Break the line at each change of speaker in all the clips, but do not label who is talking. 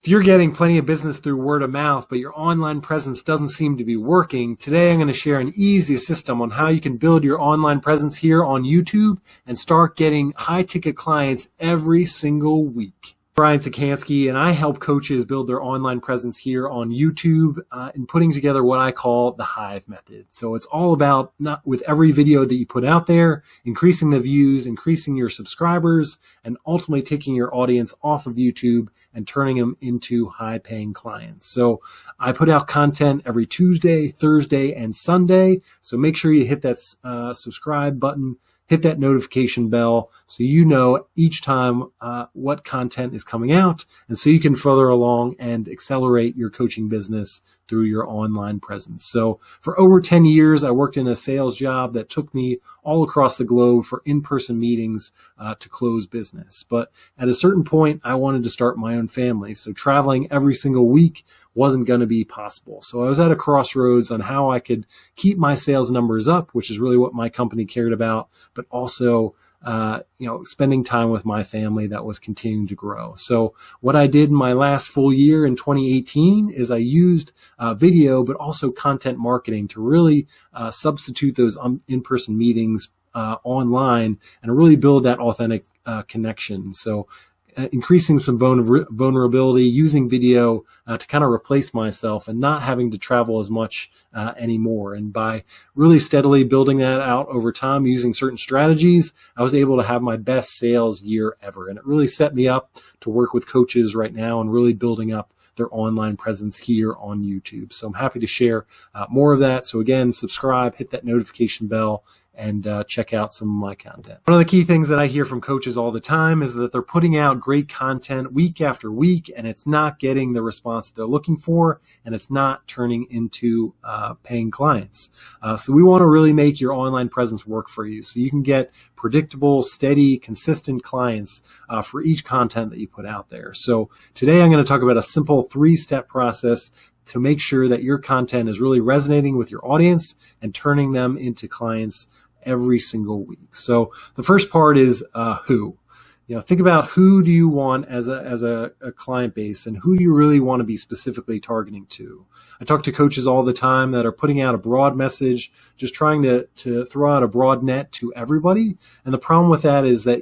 If you're getting plenty of business through word of mouth, but your online presence doesn't seem to be working, today I'm going to share an easy system on how you can build your online presence here on YouTube and start getting high-ticket clients every single week. I'm Czekanski, and I help coaches build their online presence here on YouTube in putting together what I call the Hive method. So it's all about, not with every video that you put out there, increasing the views, increasing your subscribers, and ultimately taking your audience off of YouTube and turning them into high-paying clients. So I put out content every Tuesday, Thursday, and Sunday. So make sure you hit that subscribe button. Hit that notification bell so you know each time what content is coming out, and so you can further along and accelerate your coaching business through your online presence. So for over 10 years, I worked in a sales job that took me all across the globe for in-person meetings to close business. But at a certain point, I wanted to start my own family. So traveling every single week wasn't going to be possible. So I was at a crossroads on how I could keep my sales numbers up, which is really what my company cared about, but also spending time with my family that was continuing to grow. So what I did in my last full year in 2018 is I used video, but also content marketing to really substitute those in-person meetings online and really build that authentic connection. So increasing some vulnerability, using video to kind of replace myself and not having to travel as much anymore. And by really steadily building that out over time using certain strategies, I was able to have my best sales year ever. And it really set me up to work with coaches right now and really building up their online presence here on YouTube. So I'm happy to share more of that. So again, subscribe, hit that notification bell, and check out some of my content. One of the key things that I hear from coaches all the time is that they're putting out great content week after week, and it's not getting the response that they're looking for, and it's not turning into paying clients. So we want to really make your online presence work for you so you can get predictable, steady, consistent clients for each content that you put out there. So today I'm going to talk about a simple 3-step process to make sure that your content is really resonating with your audience and turning them into clients every single week. So the first part is who. Think about who do you want as a client base, and who do you really want to be specifically targeting to. I talk to coaches all the time that are putting out a broad message, just trying to throw out a broad net to everybody. And the problem with that is that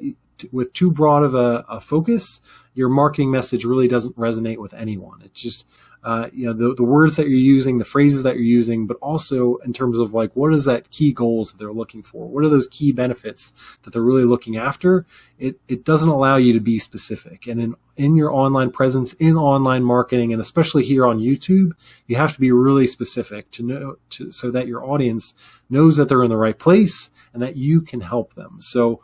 with too broad of a focus, your marketing message really doesn't resonate with anyone. It's just the words that you're using, the phrases that you're using, but also in terms of like, what is that key goals that they're looking for? What are those key benefits that they're really looking after? It doesn't allow you to be specific. And in your online presence, in online marketing, and especially here on YouTube, you have to be really specific so that your audience knows that they're in the right place and that you can help them. So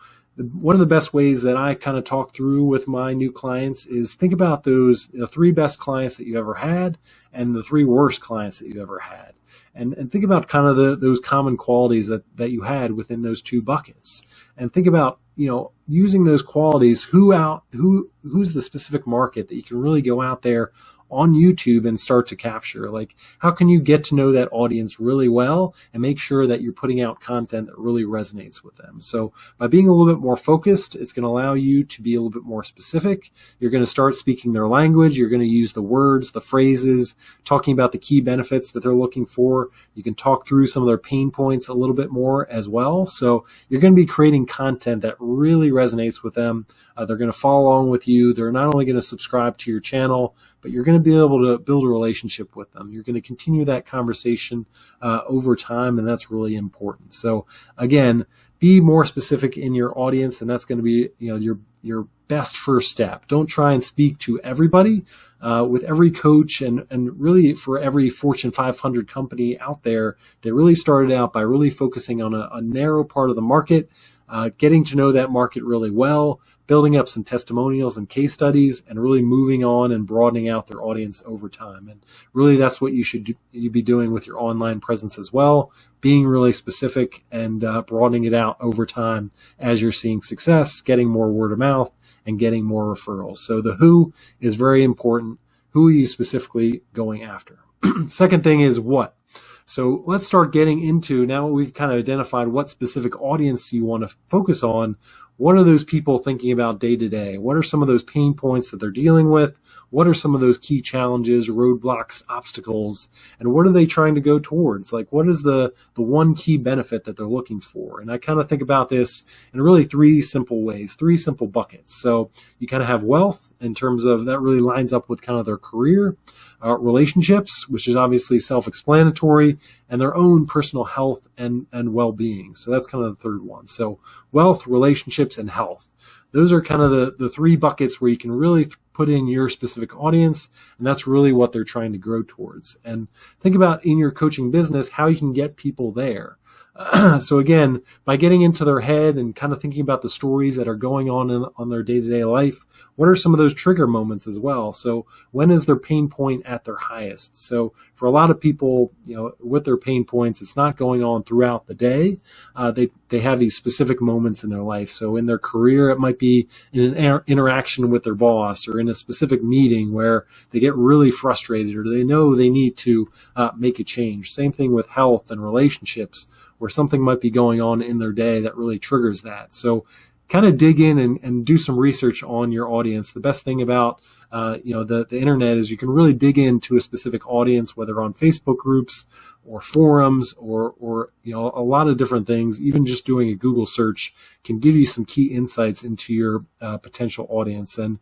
one of the best ways that I kind of talk through with my new clients is think about those 3 best clients that you ever had and the 3 worst clients that you ever had. And think about kind of those common qualities that you had within those 2 buckets. And think about, using those qualities, who's the specific market that you can really go out there on YouTube and start to capture. Like, how can you get to know that audience really well and make sure that you're putting out content that really resonates with them? So by being a little bit more focused, it's going to allow you to be a little bit more specific. You're going to start speaking their language. You're going to use the words, the phrases, talking about the key benefits that they're looking for. You can talk through some of their pain points a little bit more as well. So you're going to be creating content that really resonates with them. They're going to follow along with you. They're not only going to subscribe to your channel, but you're going to be able to build a relationship with them. You're going to continue that conversation over time, and that's really important. So again, be more specific in your audience, and that's going to be your best first step. Don't try and speak to everybody. With every coach and really for every Fortune 500 company out there, they really started out by really focusing on a narrow part of the market, getting to know that market really well, building up some testimonials and case studies, and really moving on and broadening out their audience over time. And really that's what you be doing with your online presence as well, being really specific and broadening it out over time as you're seeing success, getting more word of mouth, and getting more referrals. So the who is very important. Who are you specifically going after? Second thing is what. So let's start getting into, now we've kind of identified what specific audience you want to focus on, what are those people thinking about day to day? What are some of those pain points that they're dealing with? What are some of those key challenges, roadblocks, obstacles, and what are they trying to go towards? Like, what is the one key benefit that they're looking for? And I kind of think about this in really three simple ways, three simple buckets. So you kind of have wealth in terms of that really lines up with kind of their career, relationships, which is obviously self-explanatory, and their own personal health and well-being. So that's kind of the third one. So wealth, relationships, and health. Those are kind of the three buckets where you can really put in your specific audience, and that's really what they're trying to grow towards. And think about in your coaching business how you can get people there. So again, by getting into their head and kind of thinking about the stories that are going on their day-to-day life, what are some of those trigger moments as well? So when is their pain point at their highest? So for a lot of people, with their pain points, it's not going on throughout the day. They have these specific moments in their life. So in their career, it might be in an interaction with their boss or in a specific meeting where they get really frustrated or they know they need to make a change. Same thing with health and relationships, where something might be going on in their day that really triggers that. So kind of dig in and do some research on your audience. The best thing about the internet is you can really dig into a specific audience, whether on Facebook groups or forums or a lot of different things. Even just doing a Google search can give you some key insights into your potential audience. And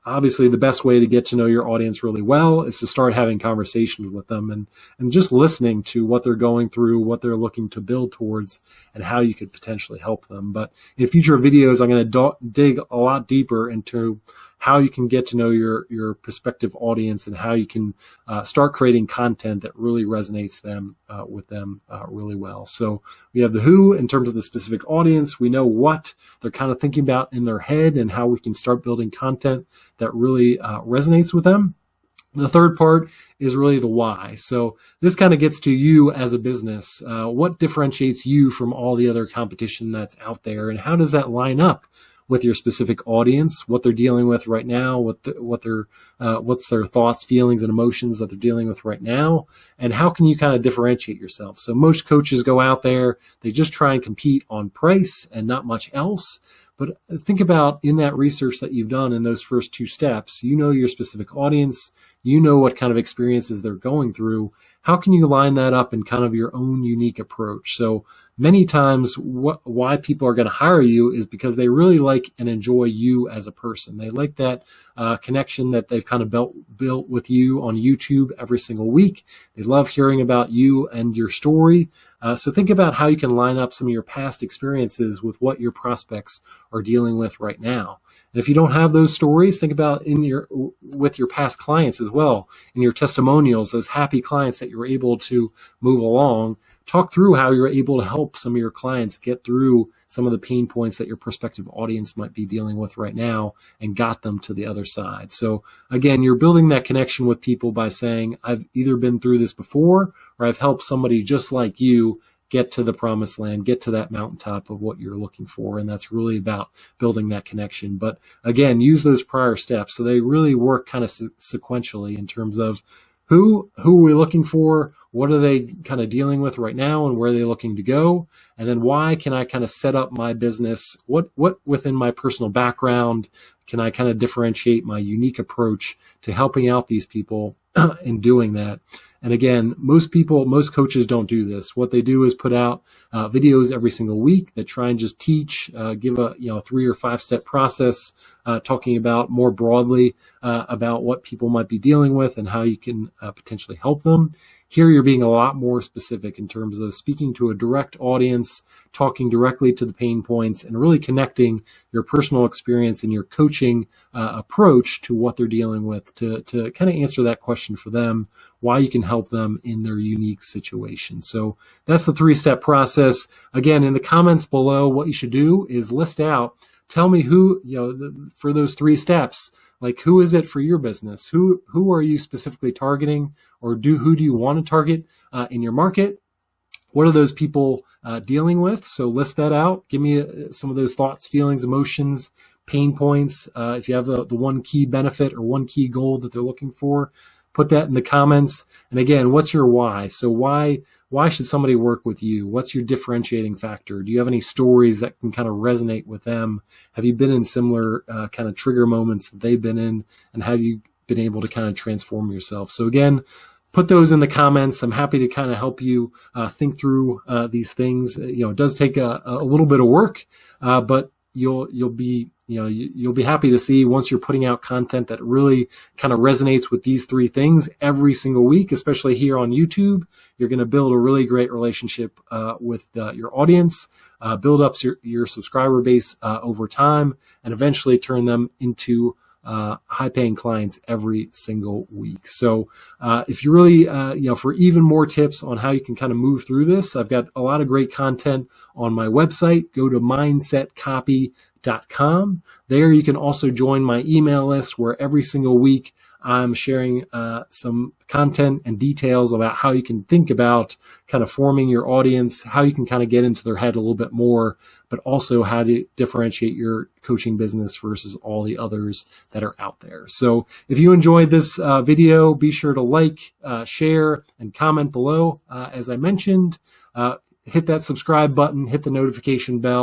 obviously, the best way to get to know your audience really well is to start having conversations with them and just listening to what they're going through, what they're looking to build towards, and how you could potentially help them. But in future videos, I'm going to dig a lot deeper into how you can get to know your prospective audience and how you can start creating content that really resonates with them really well. So we have the who in terms of the specific audience. We know what they're kind of thinking about in their head and how we can start building content that really resonates with them. The third part is really the why. So this kind of gets to you as a business. What differentiates you from all the other competition that's out there, and how does that line up with your specific audience, what they're dealing with right now, what's their thoughts, feelings, and emotions that they're dealing with right now, and how can you kind of differentiate yourself? So most coaches go out there, they just try and compete on price and not much else. But think about in that research that you've done in those first two steps, you know your specific audience, you know what kind of experiences they're going through. How can you line that up in kind of your own unique approach? So many times why people are going to hire you is because they really like and enjoy you as a person. They like that connection that they've kind of built with you on YouTube every single week. They love hearing about you and your story. So think about how you can line up some of your past experiences with what your prospects are dealing with right now. And if you don't have those stories, think about with your past clients as well, in your testimonials, those happy clients that you're able to move along. Talk through how you're able to help some of your clients get through some of the pain points that your prospective audience might be dealing with right now and got them to the other side. So again, you're building that connection with people by saying, I've either been through this before or I've helped somebody just like you get to the promised land, get to that mountaintop of what you're looking for. And that's really about building that connection. But again, use those prior steps. So they really work kind of sequentially in terms of who are we looking for? What are they kind of dealing with right now and where are they looking to go? And then why can I kind of set up my business? What within my personal background can I kind of differentiate my unique approach to helping out these people in doing that? And again, most coaches don't do this. What they do is put out videos every single week that try and just teach, give a 3 or 5 step process, talking about more broadly about what people might be dealing with and how you can potentially help them. Here you're being a lot more specific in terms of speaking to a direct audience, talking directly to the pain points, and really connecting your personal experience and your coaching approach to what they're dealing with to kind of answer that question for them, why you can help them in their unique situation. So that's the 3-step process. Again, in the comments below, what you should do is list out, tell me who, for those 3 steps, like who is it for your business? Who are you specifically targeting, or who do you want to target in your market? What are those people dealing with? So list that out. Give me some of those thoughts, feelings, emotions, pain points. If you have the one key benefit or one key goal that they're looking for, put that in the comments. And again, what's your why? So why should somebody work with you? What's your differentiating factor? Do you have any stories that can kind of resonate with them? Have you been in similar kind of trigger moments that they've been in, and have you been able to kind of transform yourself? So again, put those in the comments. I'm happy to kind of help you think through these things. It does take a little bit of work, but you'll be happy to see once you're putting out content that really kind of resonates with these three things every single week, especially here on YouTube. You're going to build a really great relationship with your audience, build up your subscriber base over time, and eventually turn them into high-paying clients every single week. So if you really, for even more tips on how you can kind of move through this, I've got a lot of great content on my website. Go to mindsetcopy.com. There you can also join my email list, where every single week I'm sharing some content and details about how you can think about kind of forming your audience, how you can kind of get into their head a little bit more, but also how to differentiate your coaching business versus all the others that are out there. So if you enjoyed this video, be sure to like, share, and comment below. As I mentioned, hit that subscribe button, hit the notification bell.